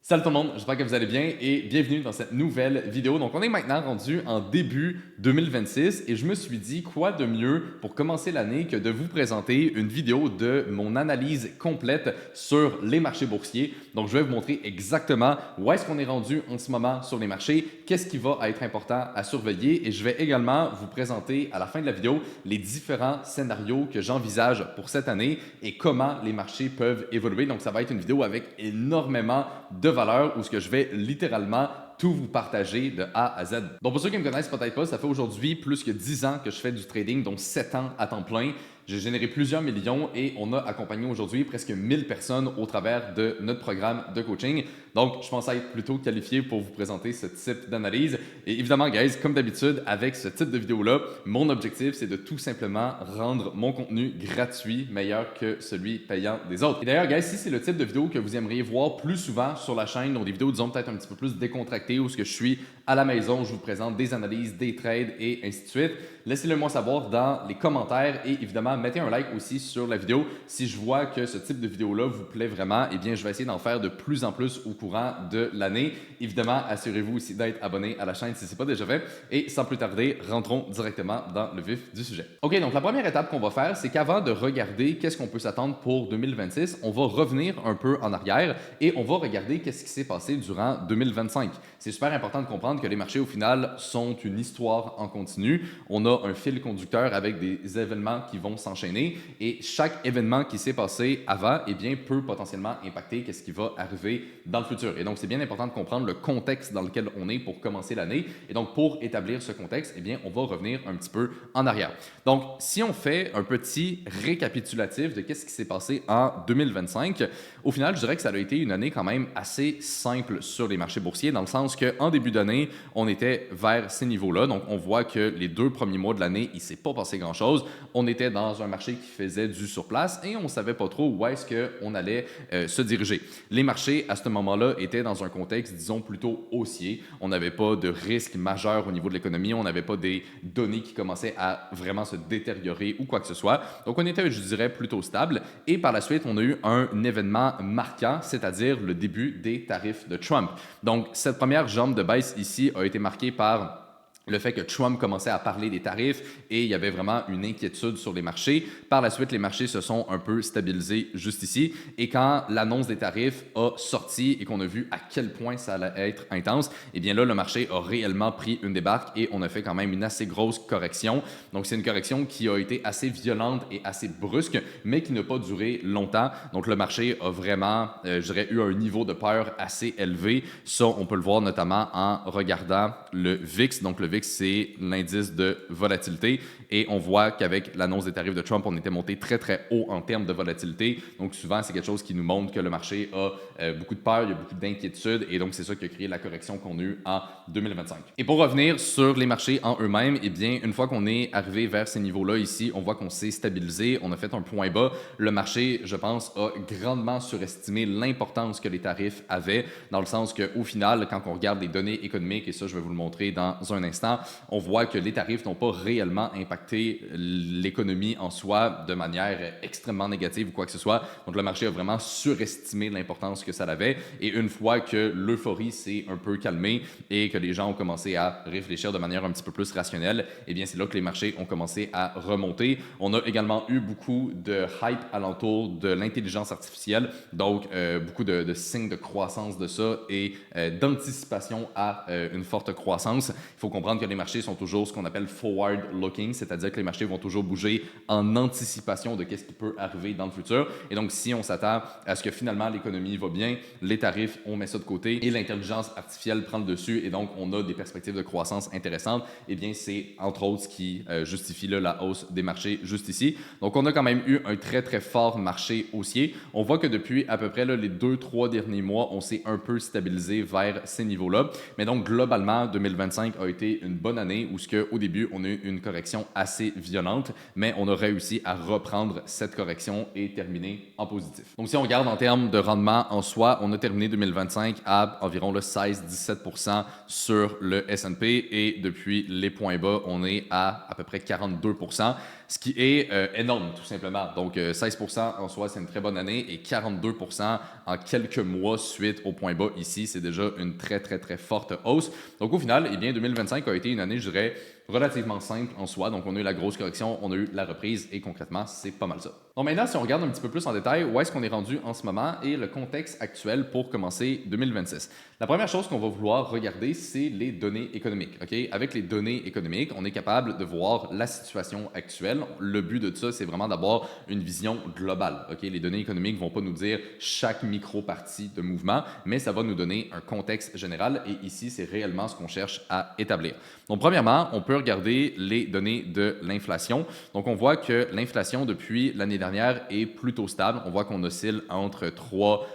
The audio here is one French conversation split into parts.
Salut tout le monde, j'espère que vous allez bien et bienvenue dans cette nouvelle vidéo. Donc on est maintenant rendu en début 2026 et je me suis dit quoi de mieux pour commencer l'année que de vous présenter une vidéo de mon analyse complète sur les marchés boursiers. Donc je vais vous montrer exactement où est-ce qu'on est rendu en ce moment sur les marchés, qu'est-ce qui va être important à surveiller et je vais également vous présenter à la fin de la vidéo les différents scénarios que j'envisage pour cette année et comment les marchés peuvent évoluer. Donc ça va être une vidéo avec énormément de valeur où ce que je vais littéralement tout vous partager de A à Z. Donc pour ceux qui me connaissent peut-être pas, ça fait aujourd'hui plus que 10 ans que je fais du trading, donc 7 ans à temps plein. J'ai généré plusieurs millions et on a accompagné aujourd'hui presque 1000 personnes au travers de notre programme de coaching. Donc, je pense être plutôt qualifié pour vous présenter ce type d'analyse. Et évidemment, guys, comme d'habitude, avec ce type de vidéo-là, mon objectif, c'est de tout simplement rendre mon contenu gratuit meilleur que celui payant des autres. Et d'ailleurs, guys, si c'est le type de vidéo que vous aimeriez voir plus souvent sur la chaîne, donc des vidéos, disons, peut-être un petit peu plus décontractées, où ce que je suis à la maison, je vous présente des analyses, des trades et ainsi de suite, laissez-le moi savoir dans les commentaires et évidemment, mettez un like aussi sur la vidéo. Si je vois que ce type de vidéo-là vous plaît vraiment, eh bien, je vais essayer d'en faire de plus en plus au courant de l'année. Évidemment, assurez-vous aussi d'être abonné à la chaîne si ce n'est pas déjà fait. Et sans plus tarder, rentrons directement dans le vif du sujet. OK, donc la première étape qu'on va faire, c'est qu'avant de regarder qu'est-ce qu'on peut s'attendre pour 2026, on va revenir un peu en arrière et on va regarder qu'est-ce qui s'est passé durant 2025. C'est super important de comprendre que les marchés, au final, sont une histoire en continu. On a un fil conducteur avec des événements qui vont s'enchaîner et chaque événement qui s'est passé avant, eh bien, peut potentiellement impacter qu'est-ce qui va arriver dans le futur. Et donc, c'est bien important de comprendre le contexte dans lequel on est pour commencer l'année. Et donc, pour établir ce contexte, eh bien, on va revenir un petit peu en arrière. Donc, si on fait un petit récapitulatif de qu'est-ce qui s'est passé en 2025, au final, je dirais que ça a été une année quand même assez simple sur les marchés boursiers, dans le sens qu'en début d'année, on était vers ces niveaux-là. Donc, on voit que les 2 premiers mois de l'année, il ne s'est pas passé grand-chose. On était dans un marché qui faisait du surplace et on ne savait pas trop où est-ce qu'on allait se diriger. Les marchés, à ce moment-là, étaient dans un contexte, disons, plutôt haussier. On n'avait pas de risque majeur au niveau de l'économie. On n'avait pas des données qui commençaient à vraiment se détériorer ou quoi que ce soit. Donc, on était, je dirais, plutôt stable. Et par la suite, on a eu un événement marquant, c'est-à-dire le début des tarifs de Trump. Donc, cette première jambe de baisse ici a été marquée par le fait que Trump commençait à parler des tarifs et il y avait vraiment une inquiétude sur les marchés. Par la suite, les marchés se sont un peu stabilisés juste ici. Et quand l'annonce des tarifs a sorti et qu'on a vu à quel point ça allait être intense, eh bien là, le marché a réellement pris une débarque et on a fait quand même une assez grosse correction. Donc, c'est une correction qui a été assez violente et assez brusque, mais qui n'a pas duré longtemps. Donc, le marché a vraiment, je dirais, eu un niveau de peur assez élevé. Ça, on peut le voir notamment en regardant le VIX. Donc, le VIX, c'est l'indice de volatilité. Et on voit qu'avec l'annonce des tarifs de Trump, on était monté très, très haut en termes de volatilité. Donc, souvent, c'est quelque chose qui nous montre que le marché a beaucoup de peur, il y a beaucoup d'inquiétude. Et donc, c'est ça qui a créé la correction qu'on a eue en 2025. Et pour revenir sur les marchés en eux-mêmes, eh bien, une fois qu'on est arrivé vers ces niveaux-là ici, on voit qu'on s'est stabilisé, on a fait un point bas. Le marché, je pense, a grandement surestimé l'importance que les tarifs avaient, dans le sens qu'au final, quand on regarde les données économiques, et ça, je vais vous le montrer dans un instant, on voit que les tarifs n'ont pas réellement impacté l'économie en soi de manière extrêmement négative ou quoi que ce soit. Donc, le marché a vraiment surestimé l'importance que ça avait. Et une fois que l'euphorie s'est un peu calmée et que les gens ont commencé à réfléchir de manière un petit peu plus rationnelle, eh bien, c'est là que les marchés ont commencé à remonter. On a également eu beaucoup de hype alentour de l'intelligence artificielle, donc beaucoup de signes de croissance de ça et d'anticipation à une forte croissance. Il faut comprendre que les marchés sont toujours ce qu'on appelle forward-looking, c'est-à-dire que les marchés vont toujours bouger en anticipation de ce qui peut arriver dans le futur. Et donc, si on s'attend à ce que finalement l'économie va bien, les tarifs, on met ça de côté et l'intelligence artificielle prend le dessus et donc on a des perspectives de croissance intéressantes, eh bien, c'est entre autres ce qui justifie là, la hausse des marchés juste ici. Donc, on a quand même eu un très, très fort marché haussier. On voit que depuis à peu près là, les 2-3 derniers mois, on s'est un peu stabilisé vers ces niveaux-là. Mais donc, globalement, 2025 a été une bonne année où au début, on a eu une correction assez violente, mais on a réussi à reprendre cette correction et terminer en positif. Donc, si on regarde en termes de rendement en soi, on a terminé 2025 à environ le 16-17% sur le S&P et depuis les points bas, on est à peu près 42%. ce qui est énorme tout simplement. Donc 16% en soi, c'est une très bonne année et 42% en quelques mois suite au point bas ici, c'est déjà une très très très forte hausse. Donc au final, eh bien 2025 a été une année, je dirais, relativement simple en soi. Donc, on a eu la grosse correction, on a eu la reprise et concrètement, c'est pas mal ça. Donc maintenant, si on regarde un petit peu plus en détail, où est-ce qu'on est rendu en ce moment et le contexte actuel pour commencer 2026. La première chose qu'on va vouloir regarder, c'est les données économiques. Okay? Avec les données économiques, on est capable de voir la situation actuelle. Le but de ça, c'est vraiment d'avoir une vision globale. Okay? Les données économiques ne vont pas nous dire chaque micro-partie de mouvement, mais ça va nous donner un contexte général et ici, c'est réellement ce qu'on cherche à établir. Donc, premièrement, on peut regarder les données de l'inflation. Donc, on voit que l'inflation depuis l'année dernière est plutôt stable. On voit qu'on oscille entre 3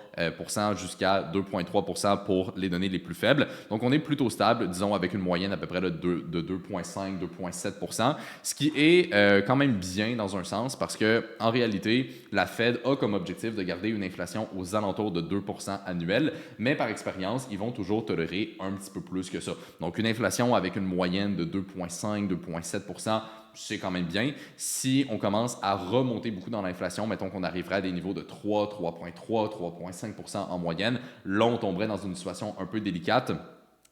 jusqu'à 2,3 pour les données les plus faibles. Donc, on est plutôt stable, disons, avec une moyenne à peu près de 2,5, 2,7 ce qui est quand même bien dans un sens parce que en réalité, la Fed a comme objectif de garder une inflation aux alentours de 2 annuel, mais par expérience, ils vont toujours tolérer un petit peu plus que ça. Donc, une inflation avec une moyenne de 2,5, 2,7 c'est quand même bien. Si on commence à remonter beaucoup dans l'inflation, mettons qu'on arriverait à des niveaux de 3, 3,3, 3,5 en moyenne, là, on tomberait dans une situation un peu délicate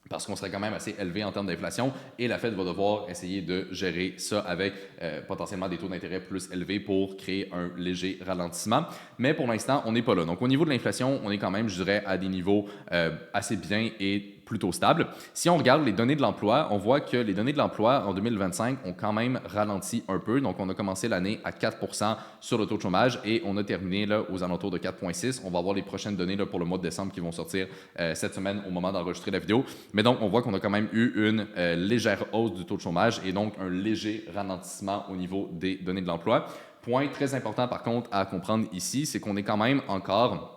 parce qu'on serait quand même assez élevé en termes d'inflation et la Fed va devoir essayer de gérer ça avec potentiellement des taux d'intérêt plus élevés pour créer un léger ralentissement. Mais pour l'instant, on n'est pas là. Donc, au niveau de l'inflation, on est quand même, je dirais, à des niveaux assez bien et plutôt stable. Si on regarde les données de l'emploi, on voit que les données de l'emploi en 2025 ont quand même ralenti un peu. Donc, on a commencé l'année à 4 sur le taux de chômage et on a terminé là, aux alentours de 4,6. On va avoir les prochaines données là, pour le mois de décembre qui vont sortir cette semaine au moment d'enregistrer la vidéo. Mais donc, on voit qu'on a quand même eu une légère hausse du taux de chômage et donc un léger ralentissement au niveau des données de l'emploi. Point très important par contre à comprendre ici, c'est qu'on est quand même encore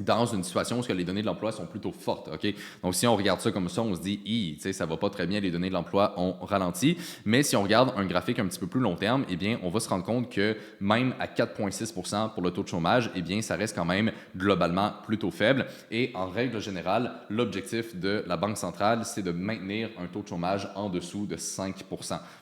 dans une situation où les données de l'emploi sont plutôt fortes. Okay? Donc, si on regarde ça comme ça, on se dit, ça va pas très bien, les données de l'emploi ont ralenti. Mais si on regarde un graphique un petit peu plus long terme, eh bien, on va se rendre compte que même à 4,6 pour le taux de chômage, eh bien, ça reste quand même globalement plutôt faible. Et en règle générale, l'objectif de la Banque centrale, c'est de maintenir un taux de chômage en dessous de 5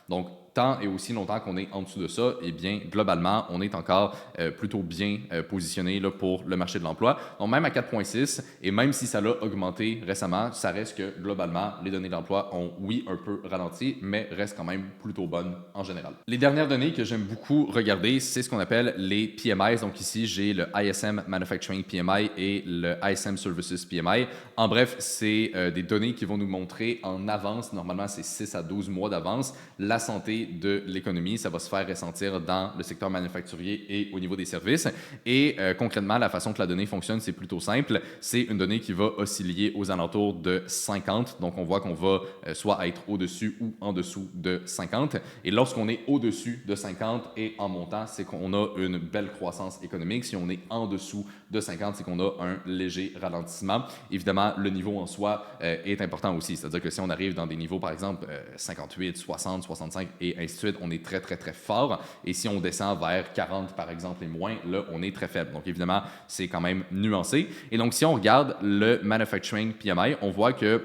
Donc, tant et aussi longtemps qu'on est en dessous de ça, eh bien, globalement, on est encore plutôt bien positionné là, pour le marché de l'emploi. Donc, même à 4,6, et même si ça l'a augmenté récemment, ça reste que, globalement, les données d'emploi ont, oui, un peu ralenti, mais restent quand même plutôt bonnes en général. Les dernières données que j'aime beaucoup regarder, c'est ce qu'on appelle les PMIs. Donc, ici, j'ai le ISM Manufacturing PMI et le ISM Services PMI. En bref, c'est des données qui vont nous montrer en avance, normalement, c'est 6 à 12 mois d'avance, la santé de l'économie. Ça va se faire ressentir dans le secteur manufacturier et au niveau des services. Et concrètement, la façon que la donnée fonctionne, c'est plutôt simple. C'est une donnée qui va osciller aux alentours de 50. Donc, on voit qu'on va soit être au-dessus ou en dessous de 50. Et lorsqu'on est au-dessus de 50 et en montant, c'est qu'on a une belle croissance économique. Si on est en dessous de 50, c'est qu'on a un léger ralentissement. Évidemment, le niveau en soi est important aussi. C'est-à-dire que si on arrive dans des niveaux, par exemple, 58, 60, 65 et ainsi de suite, on est très, très, très fort. Et si on descend vers 40, par exemple, et moins, là, on est très faible. Donc, évidemment, c'est quand même nuancé. Et donc, si on regarde le Manufacturing PMI, on voit que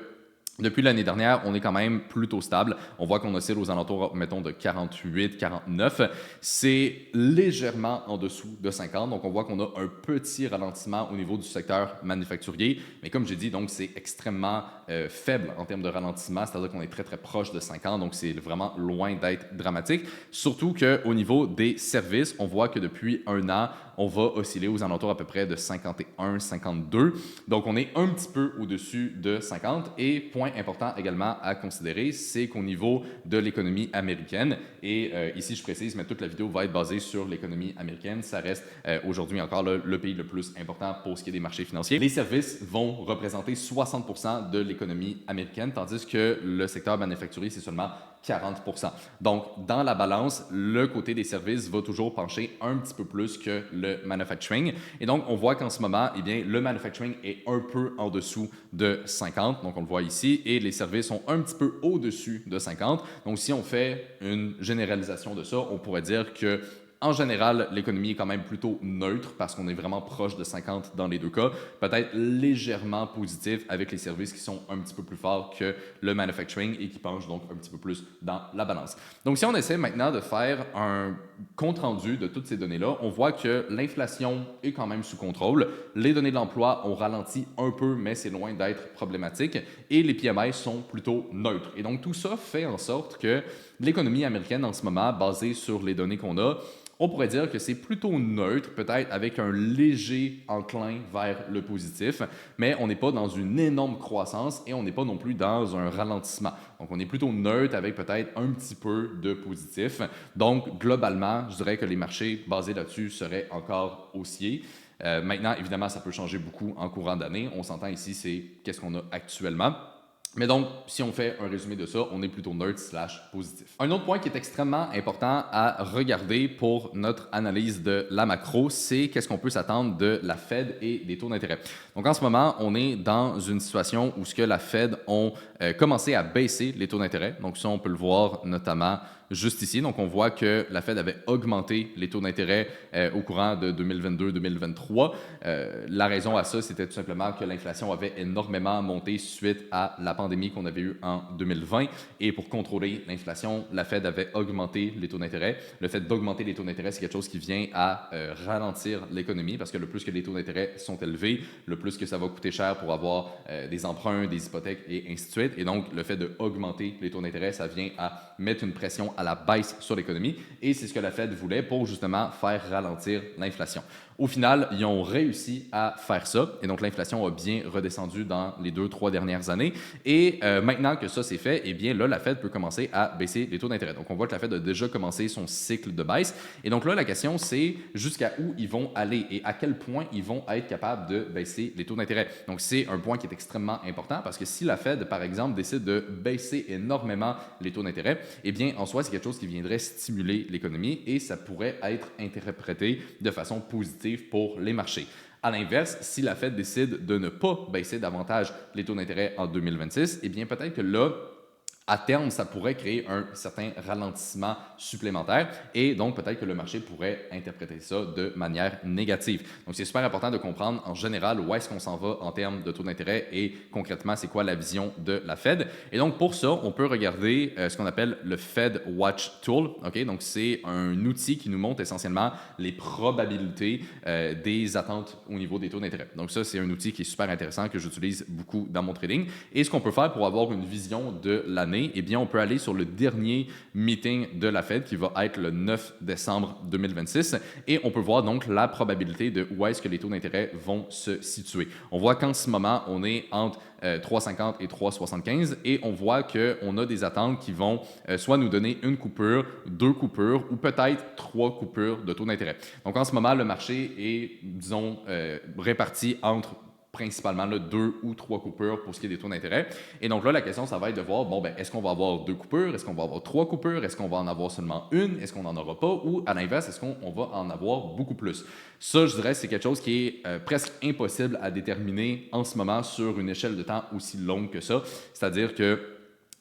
depuis l'année dernière, on est quand même plutôt stable. On voit qu'on oscille aux alentours, mettons, de 48, 49. C'est légèrement en dessous de 50. Donc, on voit qu'on a un petit ralentissement au niveau du secteur manufacturier. Mais comme j'ai dit, donc, c'est extrêmement faible en termes de ralentissement. C'est-à-dire qu'on est très, très proche de 50. Donc, c'est vraiment loin d'être dramatique. Surtout qu'au niveau des services, on voit que depuis un an, on va osciller aux alentours à peu près de 51, 52. Donc, on est un petit peu au-dessus de 50. Et point important également à considérer, c'est qu'au niveau de l'économie américaine, et ici je précise, mais toute la vidéo va être basée sur l'économie américaine, ça reste aujourd'hui encore le pays le plus important pour ce qui est des marchés financiers. Les services vont représenter 60% de l'économie américaine, tandis que le secteur manufacturier, c'est seulement 40%. Donc, dans la balance, le côté des services va toujours pencher un petit peu plus que le manufacturing. Et donc, on voit qu'en ce moment, eh bien, le manufacturing est un peu en dessous de 50. Donc, on le voit ici. Et les services sont un petit peu au-dessus de 50. Donc, si on fait une généralisation de ça, on pourrait dire que en général, l'économie est quand même plutôt neutre parce qu'on est vraiment proche de 50 dans les deux cas. Peut-être légèrement positif avec les services qui sont un petit peu plus forts que le manufacturing et qui penchent donc un petit peu plus dans la balance. Donc, si on essaie maintenant de faire un compte-rendu de toutes ces données-là, on voit que l'inflation est quand même sous contrôle. Les données de l'emploi ont ralenti un peu, mais c'est loin d'être problématique. Et les PMI sont plutôt neutres. Et donc, tout ça fait en sorte que l'économie américaine en ce moment, basée sur les données qu'on a, on pourrait dire que c'est plutôt neutre, peut-être avec un léger enclin vers le positif, mais on n'est pas dans une énorme croissance et on n'est pas non plus dans un ralentissement. Donc, on est plutôt neutre avec peut-être un petit peu de positif. Donc, globalement, je dirais que les marchés basés là-dessus seraient encore haussiers. Maintenant, évidemment, ça peut changer beaucoup en courant d'année. On s'entend ici, c'est qu'est-ce qu'on a actuellement. Mais donc, si on fait un résumé de ça, on est plutôt neutre/positif. Un autre point qui est extrêmement important à regarder pour notre analyse de la macro, c'est qu'est-ce qu'on peut s'attendre de la Fed et des taux d'intérêt. Donc, en ce moment, on est dans une situation où ce que la Fed ont commencé à baisser les taux d'intérêt. Donc, ça, on peut le voir notamment juste ici. Donc, on voit que la Fed avait augmenté les taux d'intérêt au courant de 2022-2023. La raison à ça, c'était tout simplement que l'inflation avait énormément monté suite à la pandémie qu'on avait eue en 2020. Et pour contrôler l'inflation, la Fed avait augmenté les taux d'intérêt. Le fait d'augmenter les taux d'intérêt, c'est quelque chose qui vient à ralentir l'économie parce que le plus que les taux d'intérêt sont élevés, le plus que ça va coûter cher pour avoir des emprunts, des hypothèques et ainsi de suite. Et donc, le fait d'augmenter les taux d'intérêt, ça vient à mettre une pression à la baisse sur l'économie et c'est ce que la Fed voulait pour justement faire ralentir l'inflation. Au final, ils ont réussi à faire ça et donc l'inflation a bien redescendu dans les 2-3 dernières années et maintenant que ça c'est fait, eh bien là, la Fed peut commencer à baisser les taux d'intérêt. Donc on voit que la Fed a déjà commencé son cycle de baisse et donc là, la question c'est jusqu'à où ils vont aller et à quel point ils vont être capables de baisser les taux d'intérêt. Donc c'est un point qui est extrêmement important parce que si la Fed, par exemple, décide de baisser énormément les taux d'intérêt, eh bien en soi, c'est quelque chose qui viendrait stimuler l'économie et ça pourrait être interprété de façon positive pour les marchés. À l'inverse, si la Fed décide de ne pas baisser davantage les taux d'intérêt en 2026, eh bien peut-être que là, à terme, ça pourrait créer un certain ralentissement supplémentaire et donc peut-être que le marché pourrait interpréter ça de manière négative. Donc, c'est super important de comprendre en général où est-ce qu'on s'en va en termes de taux d'intérêt et concrètement, c'est quoi la vision de la Fed. Et donc, pour ça, on peut regarder ce qu'on appelle le Fed Watch Tool. Okay? Donc, c'est un outil qui nous montre essentiellement les probabilités des attentes au niveau des taux d'intérêt. Donc, ça, c'est un outil qui est super intéressant que j'utilise beaucoup dans mon trading. Et ce qu'on peut faire pour avoir une vision de l'année, eh bien, on peut aller sur le dernier meeting de la Fed qui va être le 9 décembre 2026 et on peut voir donc la probabilité de où est-ce que les taux d'intérêt vont se situer. On voit qu'en ce moment, on est entre 3,50 et 3,75 et on voit qu'on a des attentes qui vont soit nous donner une coupure, deux coupures ou peut-être trois coupures de taux d'intérêt. Donc en ce moment, le marché est, disons, réparti entre principalement là, 2 ou 3 coupures pour ce qui est des taux d'intérêt. Et donc là, la question, ça va être de voir, bon, ben, est-ce qu'on va avoir 2 coupures? Est-ce qu'on va avoir 3 coupures? Est-ce qu'on va en avoir seulement une? Est-ce qu'on n'en aura pas? Ou à l'inverse, est-ce qu'on va en avoir beaucoup plus? Ça, je dirais, c'est quelque chose qui est presque impossible à déterminer en ce moment sur une échelle de temps aussi longue que ça. C'est-à-dire que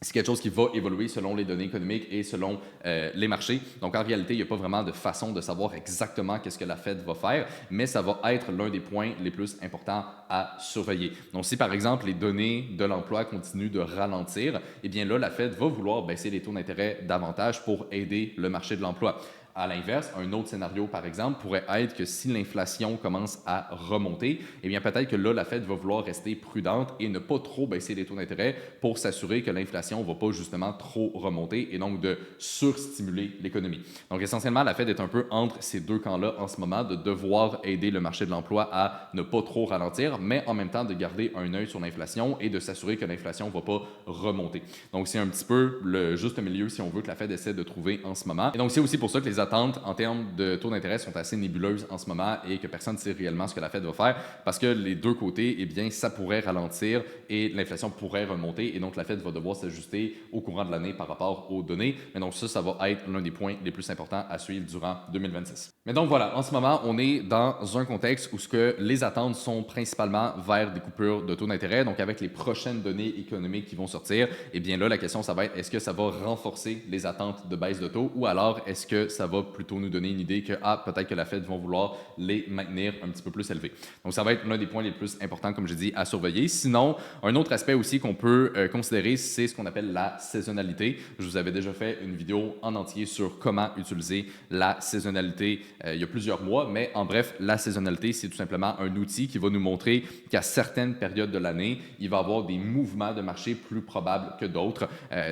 c'est quelque chose qui va évoluer selon les données économiques et selon les marchés. Donc, en réalité, il n'y a pas vraiment de façon de savoir exactement qu'est-ce que la Fed va faire, mais ça va être l'un des points les plus importants à surveiller. Donc, si par exemple les données de l'emploi continuent de ralentir, eh bien là, la Fed va vouloir baisser les taux d'intérêt davantage pour aider le marché de l'emploi. À l'inverse, un autre scénario, par exemple, pourrait être que si l'inflation commence à remonter, eh bien peut-être que là, la Fed va vouloir rester prudente et ne pas trop baisser les taux d'intérêt pour s'assurer que l'inflation ne va pas justement trop remonter et donc de surstimuler l'économie. Donc essentiellement, la Fed est un peu entre ces deux camps-là en ce moment, de devoir aider le marché de l'emploi à ne pas trop ralentir, mais en même temps de garder un œil sur l'inflation et de s'assurer que l'inflation ne va pas remonter. Donc c'est un petit peu le juste milieu, si on veut, que la Fed essaie de trouver en ce moment. Et donc c'est aussi pour ça que les attentes en termes de taux d'intérêt sont assez nébuleuses en ce moment et que personne ne sait réellement ce que la Fed va faire parce que les deux côtés, eh bien, ça pourrait ralentir et l'inflation pourrait remonter et donc la Fed va devoir s'ajuster au courant de l'année par rapport aux données. Mais donc ça va être l'un des points les plus importants à suivre durant 2026. Mais donc voilà, en ce moment, on est dans un contexte où ce que les attentes sont principalement vers des coupures de taux d'intérêt. Donc avec les prochaines données économiques qui vont sortir, eh bien là, la question, ça va être est-ce que ça va renforcer les attentes de baisse de taux ou alors est-ce que ça va va plutôt nous donner une idée que peut-être que la Fed vont vouloir les maintenir un petit peu plus élevés. Donc, ça va être l'un des points les plus importants, comme j'ai dit, à surveiller. Sinon, un autre aspect aussi qu'on peut considérer, c'est ce qu'on appelle la saisonnalité. Je vous avais déjà fait une vidéo en entier sur comment utiliser la saisonnalité il y a plusieurs mois, mais en bref, la saisonnalité, c'est tout simplement un outil qui va nous montrer qu'à certaines périodes de l'année, il va y avoir des mouvements de marché plus probables que d'autres.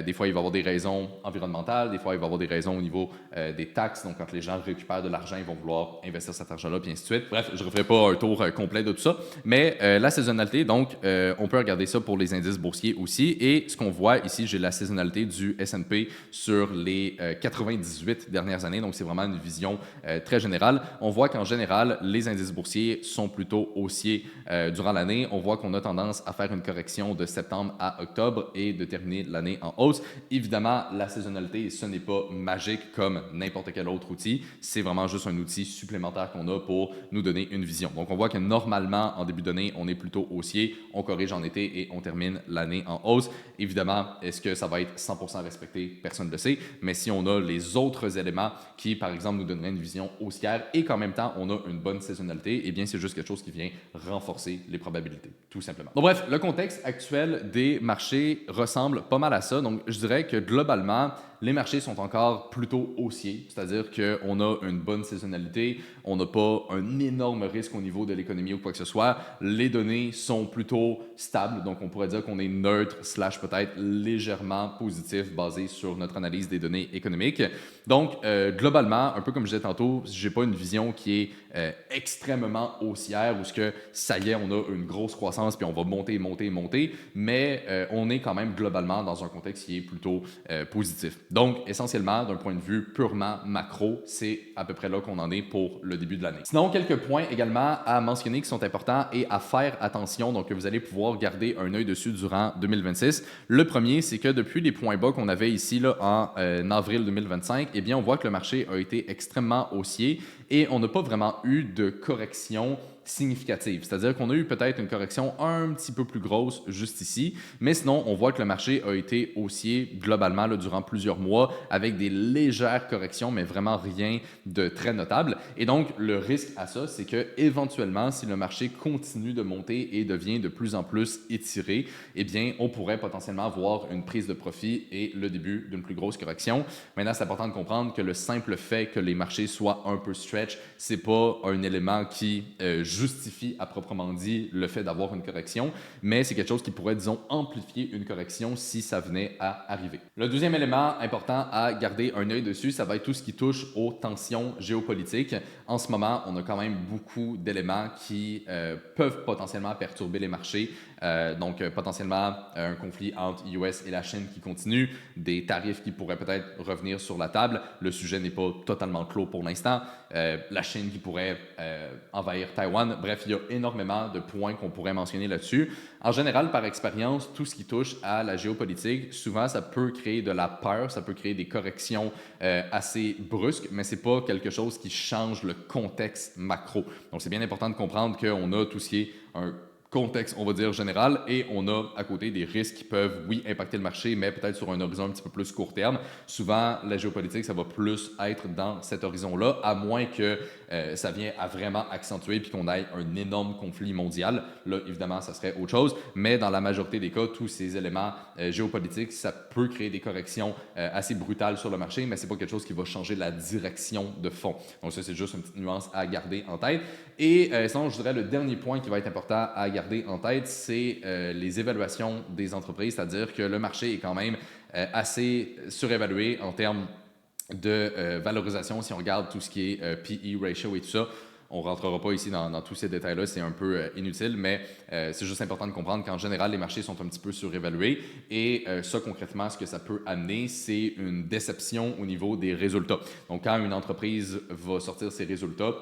Des fois, il va y avoir des raisons environnementales, des fois, il va y avoir des raisons au niveau des taxes. Donc, quand les gens récupèrent de l'argent, ils vont vouloir investir cet argent-là, puis ainsi de suite. Bref, je ne referai pas un tour complet de tout ça, mais la saisonnalité, donc, on peut regarder ça pour les indices boursiers aussi. Et ce qu'on voit ici, j'ai la saisonnalité du S&P sur les 98 dernières années. Donc, c'est vraiment une vision très générale. On voit qu'en général, les indices boursiers sont plutôt haussiers durant l'année. On voit qu'on a tendance à faire une correction de septembre à octobre et de terminer l'année en hausse. Évidemment, la saisonnalité, ce n'est pas magique comme n'importe quel autre outil. C'est vraiment juste un outil supplémentaire qu'on a pour nous donner une vision. Donc, on voit que normalement, en début d'année, on est plutôt haussier. On corrige en été et on termine l'année en hausse. Évidemment, est-ce que ça va être 100% respecté? Personne ne le sait. Mais si on a les autres éléments qui, par exemple, nous donneraient une vision haussière et qu'en même temps, on a une bonne saisonnalité, eh bien, c'est juste quelque chose qui vient renforcer les probabilités, tout simplement. Donc, bref, le contexte actuel des marchés ressemble pas mal à ça. Donc, je dirais que globalement, les marchés sont encore plutôt haussiers, c'est-à-dire qu'on a une bonne saisonnalité, on n'a pas un énorme risque au niveau de l'économie ou quoi que ce soit. Les données sont plutôt stables, donc on pourrait dire qu'on est neutre / peut-être légèrement positif basé sur notre analyse des données économiques. Donc, globalement, un peu comme je disais tantôt, je n'ai pas une vision qui est extrêmement haussière où ce que ça y est, on a une grosse croissance puis on va monter, mais on est quand même globalement dans un contexte qui est plutôt positif. Donc, essentiellement, d'un point de vue purement macro, c'est à peu près là qu'on en est pour le début de l'année. Sinon, quelques points également à mentionner qui sont importants et à faire attention, donc que vous allez pouvoir garder un œil dessus durant 2026. Le premier, c'est que depuis les points bas qu'on avait ici là, en avril 2025, eh bien, on voit que le marché a été extrêmement haussier et on n'a pas vraiment eu de correction significative. C'est-à-dire qu'on a eu peut-être une correction un petit peu plus grosse juste ici, mais sinon, on voit que le marché a été haussier globalement là, durant plusieurs mois avec des légères corrections, mais vraiment rien de très notable. Et donc, le risque à ça, c'est que éventuellement, si le marché continue de monter et devient de plus en plus étiré, eh bien, on pourrait potentiellement voir une prise de profit et le début d'une plus grosse correction. Maintenant, c'est important de comprendre que le simple fait que les marchés soient un peu stretch, c'est pas un élément qui justifie à proprement dit le fait d'avoir une correction, mais c'est quelque chose qui pourrait, disons, amplifier une correction si ça venait à arriver. Le deuxième élément important à garder un œil dessus, ça va être tout ce qui touche aux tensions géopolitiques. En ce moment, on a quand même beaucoup d'éléments qui peuvent potentiellement perturber les marchés. Donc, potentiellement, un conflit entre US et la Chine qui continue, des tarifs qui pourraient peut-être revenir sur la table. Le sujet n'est pas totalement clos pour l'instant. La Chine qui pourrait envahir Taïwan. Bref, il y a énormément de points qu'on pourrait mentionner là-dessus. En général, par expérience, tout ce qui touche à la géopolitique, souvent, ça peut créer de la peur, ça peut créer des corrections assez brusques, mais ce n'est pas quelque chose qui change le contexte macro. Donc, c'est bien important de comprendre qu'on a tout ce qui est un contexte, on va dire, général, et on a à côté des risques qui peuvent, oui, impacter le marché, mais peut-être sur un horizon un petit peu plus court terme. Souvent, la géopolitique, ça va plus être dans cet horizon-là, à moins que ça vienne à vraiment accentuer puis qu'on ait un énorme conflit mondial. Là, évidemment, ça serait autre chose, mais dans la majorité des cas, tous ces éléments géopolitiques, ça peut créer des corrections assez brutales sur le marché, mais c'est pas quelque chose qui va changer la direction de fond. Donc ça, c'est juste une petite nuance à garder en tête. Et sinon, je dirais le dernier point qui va être important à garder en tête, c'est les évaluations des entreprises, c'est-à-dire que le marché est quand même assez surévalué en termes de valorisation. Si on regarde tout ce qui est PE ratio et tout ça, on ne rentrera pas ici dans tous ces détails-là, c'est un peu inutile, mais c'est juste important de comprendre qu'en général, les marchés sont un petit peu surévalués et ça, concrètement, ce que ça peut amener, c'est une déception au niveau des résultats. Donc, quand une entreprise va sortir ses résultats,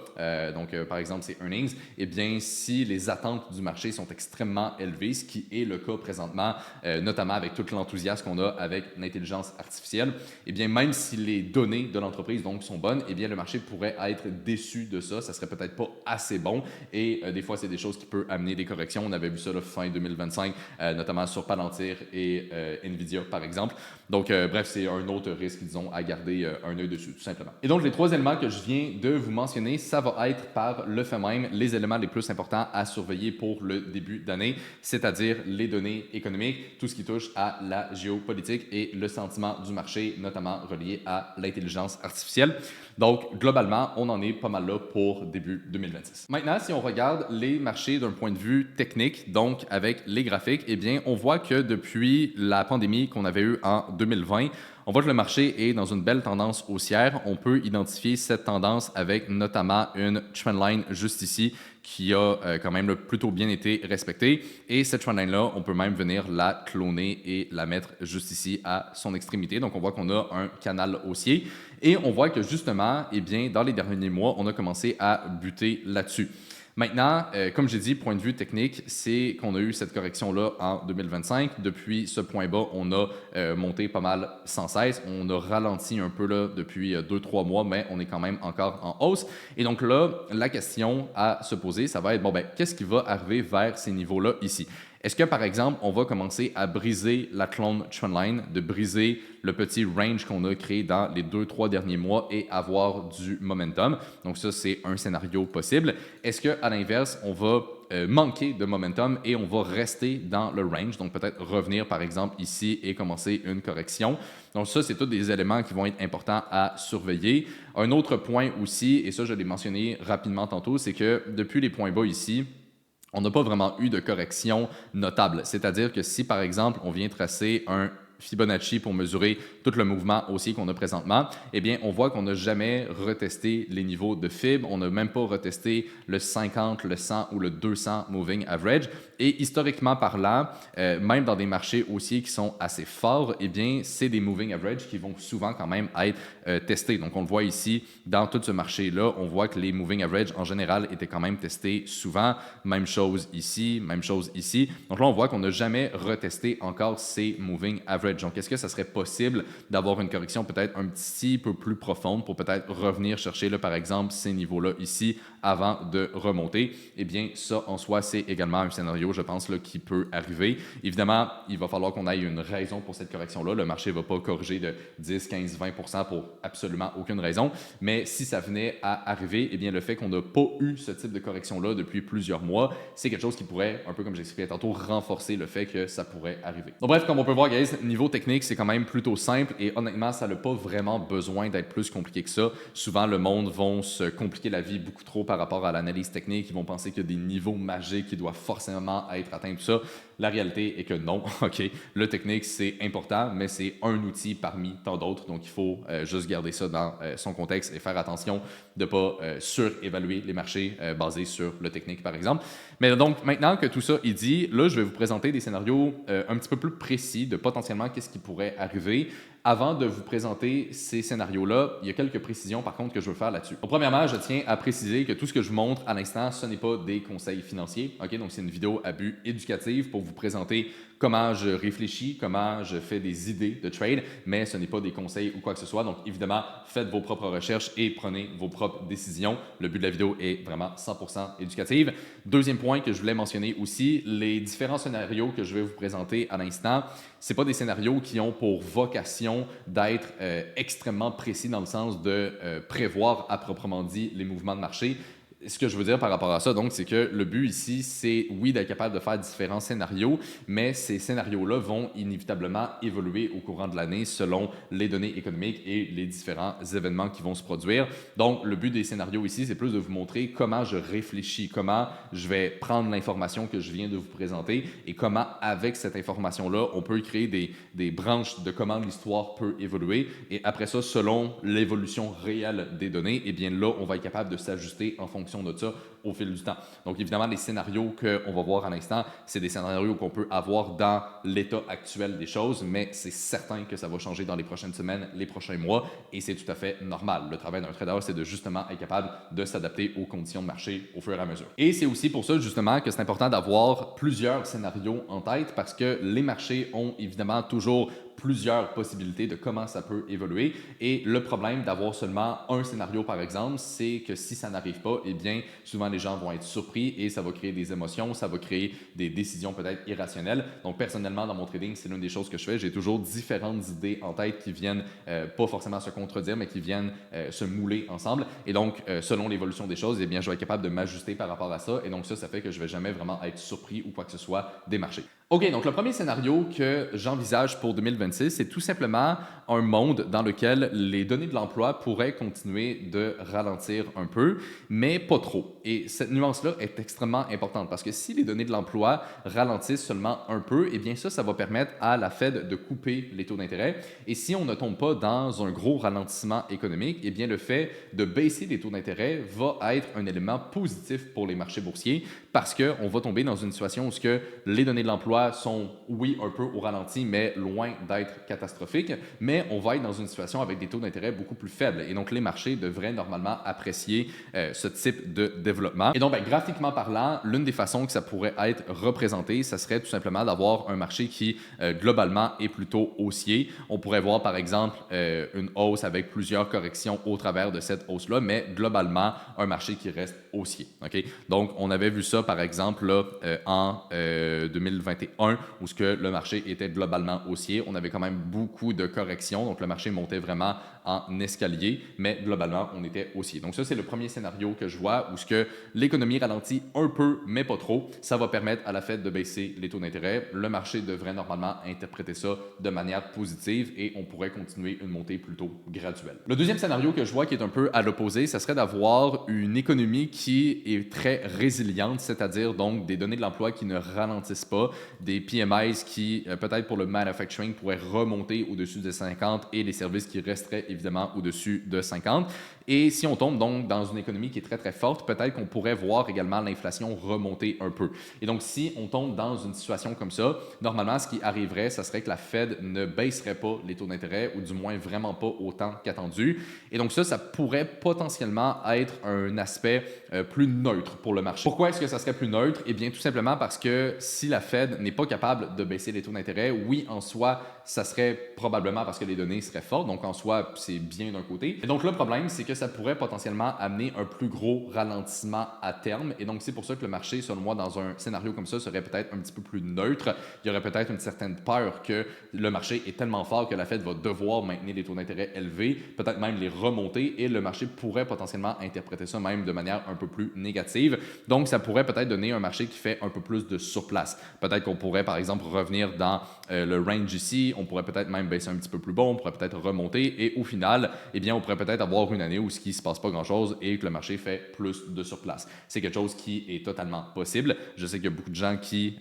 par exemple, ses earnings, eh bien, si les attentes du marché sont extrêmement élevées, ce qui est le cas présentement, notamment avec tout l'enthousiasme qu'on a avec l'intelligence artificielle, eh bien, même si les données de l'entreprise donc sont bonnes, eh bien, le marché pourrait être déçu de ça. Ça serait peut-être peut-être pas assez bon et des fois, c'est des choses qui peuvent amener des corrections. On avait vu ça là, fin 2025, notamment sur Palantir et Nvidia, par exemple. Donc, bref, c'est un autre risque, disons, à garder un œil dessus, tout simplement. Et donc, les trois éléments que je viens de vous mentionner, ça va être par le fait même les éléments les plus importants à surveiller pour le début d'année, c'est-à-dire les données économiques, tout ce qui touche à la géopolitique et le sentiment du marché, notamment relié à l'intelligence artificielle. Donc, globalement, on en est pas mal là pour début 2026. Maintenant, si on regarde les marchés d'un point de vue technique, donc avec les graphiques, eh bien, on voit que depuis la pandémie qu'on avait eue en 2020, on voit que le marché est dans une belle tendance haussière. On peut identifier cette tendance avec notamment une trendline juste ici qui a quand même plutôt bien été respectée. Et cette trendline-là, on peut même venir la cloner et la mettre juste ici à son extrémité. Donc, on voit qu'on a un canal haussier. Et on voit que justement, eh bien, dans les derniers mois, on a commencé à buter là-dessus. Maintenant, comme j'ai dit, point de vue technique, c'est qu'on a eu cette correction-là en 2025. Depuis ce point bas, on a monté pas mal sans cesse. On a ralenti un peu là, depuis 2-3 mois, mais on est quand même encore en hausse. Et donc là, la question à se poser, ça va être, bon, ben, qu'est-ce qui va arriver vers ces niveaux-là ici? Est-ce que, par exemple, on va commencer à briser la clone trendline, de briser le petit range qu'on a créé dans les 2-3 derniers mois et avoir du momentum? Donc ça, c'est un scénario possible. Est-ce qu'à l'inverse, on va manquer de momentum et on va rester dans le range? Donc peut-être revenir, par exemple, ici et commencer une correction. Donc ça, c'est tous des éléments qui vont être importants à surveiller. Un autre point aussi, et ça, je l'ai mentionné rapidement tantôt, c'est que depuis les points bas ici, on n'a pas vraiment eu de correction notable. C'est-à-dire que si, par exemple, on vient tracer un Fibonacci pour mesurer tout le mouvement haussier qu'on a présentement, eh bien, on voit qu'on n'a jamais retesté les niveaux de Fib, on n'a même pas retesté le 50, le 100 ou le 200 moving average. Et historiquement parlant, même dans des marchés haussiers qui sont assez forts, eh bien, c'est des moving average qui vont souvent quand même être testés. Donc, on le voit ici, dans tout ce marché-là, on voit que les moving average en général étaient quand même testés souvent. Même chose ici, même chose ici. Donc là, on voit qu'on n'a jamais retesté encore ces moving average. Donc, est-ce que ça serait possible d'avoir une correction peut-être un petit peu plus profonde pour peut-être revenir chercher, là, par exemple, ces niveaux-là ici avant de remonter? Eh bien, ça, en soi, c'est également un scénario, je pense, là, qui peut arriver. Évidemment, il va falloir qu'on ait une raison pour cette correction-là. Le marché ne va pas corriger de 10, 15, 20% pour absolument aucune raison. Mais si ça venait à arriver, eh bien, le fait qu'on n'a pas eu ce type de correction-là depuis plusieurs mois, c'est quelque chose qui pourrait, un peu comme j'expliquais tantôt, renforcer le fait que ça pourrait arriver. Donc bref, comme on peut voir, guys, niveau technique, c'est quand même plutôt simple et honnêtement, ça n'a pas vraiment besoin d'être plus compliqué que ça. Souvent, le monde va se compliquer la vie beaucoup trop par rapport à l'analyse technique. Ils vont penser qu'il y a des niveaux magiques qui doivent forcément être atteints, tout ça. La réalité est que non, OK. Le technique, c'est important, mais c'est un outil parmi tant d'autres. Donc, il faut juste garder ça dans son contexte et faire attention de ne pas surévaluer les marchés basés sur le technique, par exemple. Mais donc, maintenant que tout ça est dit, là, je vais vous présenter des scénarios un petit peu plus précis de potentiellement qu'est-ce qui pourrait arriver. Avant de vous présenter ces scénarios-là, il y a quelques précisions par contre que je veux faire là-dessus. Donc, premièrement, je tiens à préciser que tout ce que je vous montre à l'instant, ce n'est pas des conseils financiers. OK? Donc, c'est une vidéo à but éducatif pour vous présenter comment je réfléchis, comment je fais des idées de trade, mais ce n'est pas des conseils ou quoi que ce soit. Donc, évidemment, faites vos propres recherches et prenez vos propres décisions. Le but de la vidéo est vraiment 100% éducatif. Deuxième point que je voulais mentionner aussi, les différents scénarios que je vais vous présenter à l'instant, ce pas des scénarios qui ont pour vocation d'être extrêmement précis dans le sens de prévoir à proprement dit les mouvements de marché. Ce que je veux dire par rapport à ça, donc, c'est que le but ici, c'est oui d'être capable de faire différents scénarios, mais ces scénarios-là vont inévitablement évoluer au courant de l'année selon les données économiques et les différents événements qui vont se produire. Donc, le but des scénarios ici, c'est plus de vous montrer comment je réfléchis, comment je vais prendre l'information que je viens de vous présenter et comment, avec cette information-là, on peut créer des branches de comment l'histoire peut évoluer. Et après ça, selon l'évolution réelle des données, eh bien là, on va être capable de s'ajuster en fonction de ça au fil du temps. Donc, évidemment, les scénarios qu'on va voir à l'instant, c'est des scénarios qu'on peut avoir dans l'état actuel des choses, mais c'est certain que ça va changer dans les prochaines semaines, les prochains mois, et c'est tout à fait normal. Le travail d'un trader, c'est de justement être capable de s'adapter aux conditions de marché au fur et à mesure. Et c'est aussi pour ça, justement, que c'est important d'avoir plusieurs scénarios en tête parce que les marchés ont évidemment toujours plusieurs possibilités de comment ça peut évoluer. Et le problème d'avoir seulement un scénario, par exemple, c'est que si ça n'arrive pas, eh bien, souvent les gens vont être surpris et ça va créer des émotions, ça va créer des décisions peut-être irrationnelles. Donc, personnellement, dans mon trading, c'est l'une des choses que je fais. J'ai toujours différentes idées en tête qui viennent pas forcément se contredire, mais qui viennent se mouler ensemble. Et donc, selon l'évolution des choses, eh bien, je vais être capable de m'ajuster par rapport à ça. Et donc, ça fait que je ne vais jamais vraiment être surpris ou quoi que ce soit des marchés. OK, donc le premier scénario que j'envisage pour 2026, c'est tout simplement un monde dans lequel les données de l'emploi pourraient continuer de ralentir un peu, mais pas trop. Et cette nuance-là est extrêmement importante parce que si les données de l'emploi ralentissent seulement un peu, eh bien ça va permettre à la Fed de couper les taux d'intérêt. Et si on ne tombe pas dans un gros ralentissement économique, eh bien le fait de baisser les taux d'intérêt va être un élément positif pour les marchés boursiers parce qu'on va tomber dans une situation où les données de l'emploi sont, oui, un peu au ralenti, mais loin d'être catastrophiques, mais on va être dans une situation avec des taux d'intérêt beaucoup plus faibles. Et donc, les marchés devraient normalement apprécier ce type de développement. Et donc, graphiquement parlant, l'une des façons que ça pourrait être représenté, ça serait tout simplement d'avoir un marché qui, globalement, est plutôt haussier. On pourrait voir, par exemple, une hausse avec plusieurs corrections au travers de cette hausse-là, mais globalement, un marché qui reste haussier. Okay? Donc, on avait vu ça, par exemple, là, en 2021, où le marché était globalement haussier. On avait quand même beaucoup de corrections, donc le marché montait vraiment en escalier, mais globalement, on était haussier. Donc ça, c'est le premier scénario que je vois, où l'économie ralentit un peu, mais pas trop. Ça va permettre à la Fed de baisser les taux d'intérêt. Le marché devrait normalement interpréter ça de manière positive et on pourrait continuer une montée plutôt graduelle. Le deuxième scénario que je vois qui est un peu à l'opposé, ça serait d'avoir une économie qui est très résiliente, c'est-à-dire donc des données de l'emploi qui ne ralentissent pas, des PMIs qui, peut-être pour le manufacturing, pourraient remonter au-dessus de 50 et les services qui resteraient évidemment au-dessus de 50. Et si on tombe donc dans une économie qui est très très forte, peut-être qu'on pourrait voir également l'inflation remonter un peu. Et donc si on tombe dans une situation comme ça, normalement ce qui arriverait, ça serait que la Fed ne baisserait pas les taux d'intérêt ou du moins vraiment pas autant qu'attendu. Et donc ça pourrait potentiellement être un aspect plus neutre pour le marché. Pourquoi est-ce que ça serait plus neutre? Eh bien tout simplement parce que si la Fed n'est pas capable de baisser les taux d'intérêt, oui en soi, ça serait probablement parce que les données seraient fortes, donc en soi c'est bien d'un côté. Et donc le problème c'est que ça pourrait potentiellement amener un plus gros ralentissement à terme. Et donc, c'est pour ça que le marché, selon moi, dans un scénario comme ça, serait peut-être un petit peu plus neutre. Il y aurait peut-être une certaine peur que le marché est tellement fort que la Fed va devoir maintenir les taux d'intérêt élevés, peut-être même les remonter, et le marché pourrait potentiellement interpréter ça même de manière un peu plus négative. Donc, ça pourrait peut-être donner un marché qui fait un peu plus de surplace. Peut-être qu'on pourrait, par exemple, revenir dans le range ici, on pourrait peut-être même baisser un petit peu plus bas, on pourrait peut-être remonter, et au final, eh bien, on pourrait peut-être avoir une année où il ne se passe pas grand-chose et que le marché fait plus de surplace. C'est quelque chose qui est totalement possible. Je sais qu'il y a beaucoup de gens qui,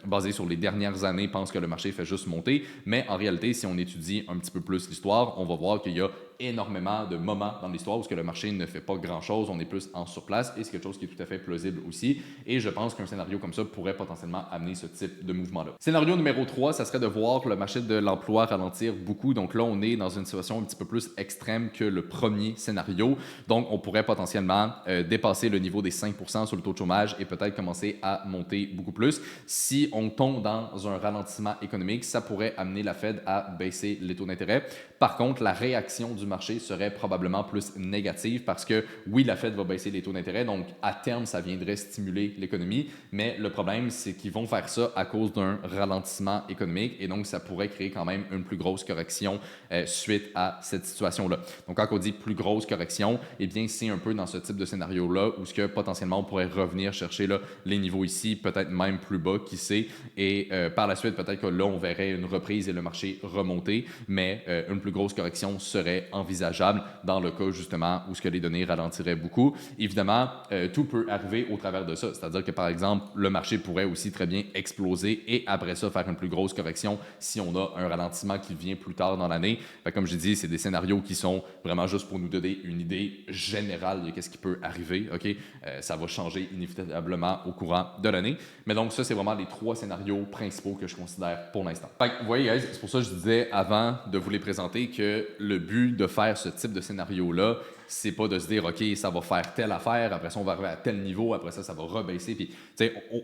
basés sur les dernières années, pensent que le marché fait juste monter, mais en réalité, si on étudie un petit peu plus l'histoire, on va voir qu'il y a énormément de moments dans l'histoire où le marché ne fait pas grand-chose, on est plus en surplace et c'est quelque chose qui est tout à fait plausible aussi. Et je pense qu'un scénario comme ça pourrait potentiellement amener ce type de mouvement-là. Scénario numéro 3, ça serait de voir le marché de l'emploi ralentir beaucoup. Donc là, on est dans une situation un petit peu plus extrême que le premier scénario. Donc, on pourrait potentiellement dépasser le niveau des 5% sur le taux de chômage et peut-être commencer à monter beaucoup plus. Si on tombe dans un ralentissement économique, ça pourrait amener la Fed à baisser les taux d'intérêt. Par contre, la réaction du marché serait probablement plus négative parce que oui, la Fed va baisser les taux d'intérêt, donc à terme, ça viendrait stimuler l'économie, mais le problème, c'est qu'ils vont faire ça à cause d'un ralentissement économique et donc ça pourrait créer quand même une plus grosse correction suite à cette situation-là. Donc quand on dit plus grosse correction, eh bien c'est un peu dans ce type de scénario-là où potentiellement on pourrait revenir chercher là, les niveaux ici, peut-être même plus bas, qui sait, et par la suite, peut-être que là, on verrait une reprise et le marché remonter, mais une plus grosse correction serait envisageable dans le cas justement où les données ralentiraient beaucoup. Évidemment, tout peut arriver au travers de ça, c'est-à-dire que par exemple, le marché pourrait aussi très bien exploser et après ça faire une plus grosse correction si on a un ralentissement qui vient plus tard dans l'année. Comme j'ai dit, c'est des scénarios qui sont vraiment juste pour nous donner une idée générale de qu'est-ce qui peut arriver. Okay? Ça va changer inévitablement au courant de l'année. Mais donc ça, c'est vraiment les 3 scénarios principaux que je considère pour l'instant. Vous voyez, guys, c'est pour ça que je disais avant de vous les présenter que le but de faire ce type de scénario-là c'est pas de se dire, OK, ça va faire telle affaire, après ça, on va arriver à tel niveau, après ça, ça va rebaisser. Puis,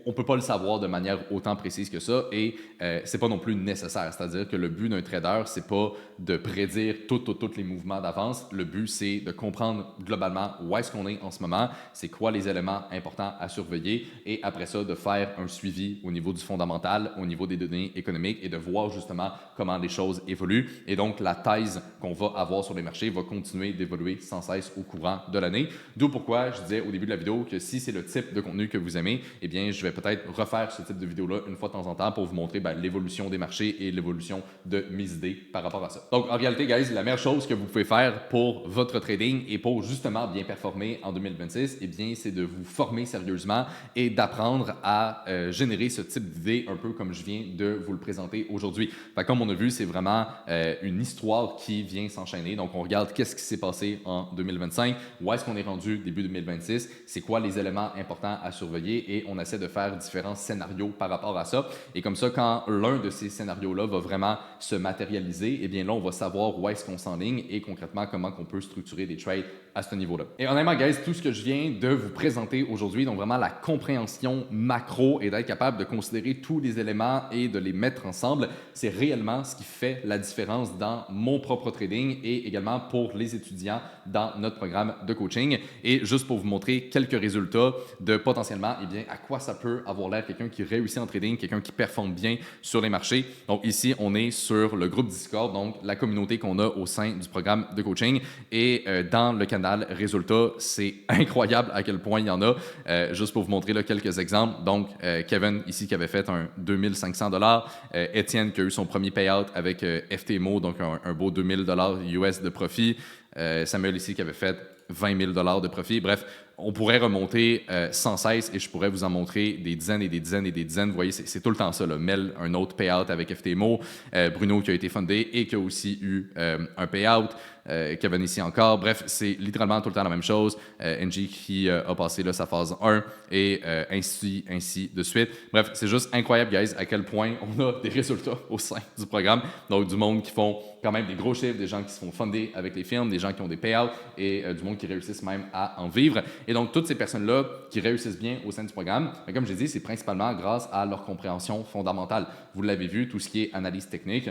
on peut pas le savoir de manière autant précise que ça et c'est pas non plus nécessaire. C'est-à-dire que le but d'un trader, c'est pas de prédire tous les mouvements d'avance. Le but, c'est de comprendre globalement où est-ce qu'on est en ce moment, c'est quoi les éléments importants à surveiller et après ça, de faire un suivi au niveau du fondamental, au niveau des données économiques et de voir justement comment les choses évoluent. Et donc, la thèse qu'on va avoir sur les marchés va continuer d'évoluer sans cesse au courant de l'année. D'où pourquoi je disais au début de la vidéo que si c'est le type de contenu que vous aimez, eh bien, je vais peut-être refaire ce type de vidéo-là une fois de temps en temps pour vous montrer l'évolution des marchés et l'évolution de mes idées par rapport à ça. Donc, en réalité, guys, la meilleure chose que vous pouvez faire pour votre trading et pour justement bien performer en 2026, eh bien, c'est de vous former sérieusement et d'apprendre à générer ce type d'idées un peu comme je viens de vous le présenter aujourd'hui. Fait, comme on a vu, c'est vraiment une histoire qui vient s'enchaîner. Donc, on regarde qu'est-ce qui s'est passé en 2025, où est-ce qu'on est rendu début 2026, c'est quoi les éléments importants à surveiller et on essaie de faire différents scénarios par rapport à ça. Et comme ça, quand l'un de ces scénarios-là va vraiment se matérialiser, eh bien là, on va savoir où est-ce qu'on s'enligne et concrètement comment on peut structurer des trades à ce niveau-là. Et honnêtement, guys, tout ce que je viens de vous présenter aujourd'hui, donc vraiment la compréhension macro et d'être capable de considérer tous les éléments et de les mettre ensemble, c'est réellement ce qui fait la différence dans mon propre trading et également pour les étudiants dans notre programme de coaching. Et juste pour vous montrer quelques résultats de potentiellement, eh bien, à quoi ça peut avoir l'air quelqu'un qui réussit en trading, quelqu'un qui performe bien sur les marchés. Donc ici, on est sur le groupe Discord, donc la communauté qu'on a au sein du programme de coaching. Et dans le canal résultats, c'est incroyable à quel point il y en a. Juste pour vous montrer là, quelques exemples. Donc, Kevin ici qui avait fait un 2500 $, Étienne qui a eu son premier payout avec FTMO, donc un beau 2000 $ US de profit. Samuel ici qui avait fait 20 000 $ de profit. Bref, on pourrait remonter sans cesse et je pourrais vous en montrer des dizaines et des dizaines et des dizaines. Vous voyez, c'est tout le temps ça. Là. Mel, un autre payout avec FTMO. Bruno qui a été fundé et qui a aussi eu un payout. Kevin ici encore. Bref, c'est littéralement tout le temps la même chose. NG qui a passé là, sa phase 1 et ainsi de suite. Bref, c'est juste incroyable, guys, à quel point on a des résultats au sein du programme. Donc, du monde qui font quand même des gros chiffres, des gens qui se font fonder avec les firmes, des gens qui ont des payouts et du monde qui réussissent même à en vivre. Et donc, toutes ces personnes-là qui réussissent bien au sein du programme, mais comme je l'ai dit, c'est principalement grâce à leur compréhension fondamentale. Vous l'avez vu, tout ce qui est analyse technique,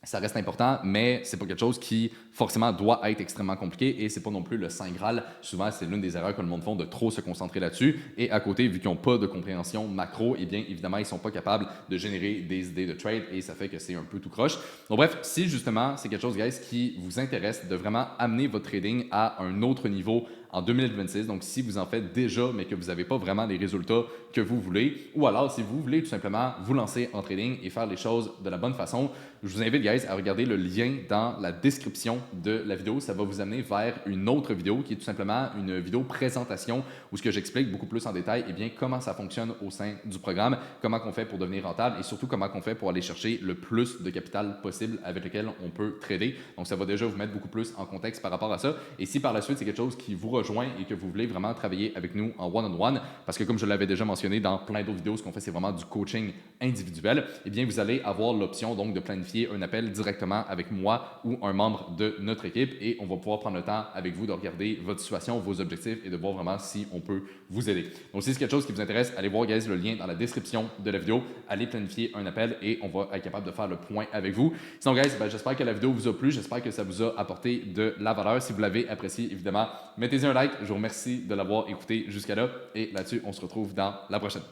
ça reste important, mais c'est pas quelque chose qui forcément doit être extrêmement compliqué et c'est pas non plus le Saint Graal. Souvent, c'est l'une des erreurs que le monde font de trop se concentrer là-dessus. Et à côté, vu qu'ils n'ont pas de compréhension macro, eh bien évidemment, ils sont pas capables de générer des idées de trade et ça fait que c'est un peu tout croche. Donc bref, si justement c'est quelque chose, guys, qui vous intéresse de vraiment amener votre trading à un autre niveau en 2026. Donc, si vous en faites déjà, mais que vous n'avez pas vraiment les résultats que vous voulez, ou alors si vous voulez tout simplement vous lancer en trading et faire les choses de la bonne façon, je vous invite, guys, à regarder le lien dans la description de la vidéo. Ça va vous amener vers une autre vidéo qui est tout simplement une vidéo présentation où ce que j'explique beaucoup plus en détail, eh bien, comment ça fonctionne au sein du programme, comment on fait pour devenir rentable et surtout comment on fait pour aller chercher le plus de capital possible avec lequel on peut trader. Donc, ça va déjà vous mettre beaucoup plus en contexte par rapport à ça. Et si par la suite, c'est quelque chose qui vous rejoint et que vous voulez vraiment travailler avec nous en one-on-one, parce que comme je l'avais déjà mentionné dans plein d'autres vidéos, ce qu'on fait, c'est vraiment du coaching individuel, eh bien, vous allez avoir l'option donc de planifier un appel directement avec moi ou un membre de notre équipe et on va pouvoir prendre le temps avec vous de regarder votre situation, vos objectifs et de voir vraiment si on peut vous aider. Donc, si c'est quelque chose qui vous intéresse, allez voir, guys, le lien dans la description de la vidéo. Allez planifier un appel et on va être capable de faire le point avec vous. Sinon, guys, j'espère que la vidéo vous a plu. J'espère que ça vous a apporté de la valeur. Si vous l'avez apprécié, évidemment, mettez-y un like. Je vous remercie de l'avoir écouté jusqu'à là. Et là-dessus, on se retrouve dans la prochaine.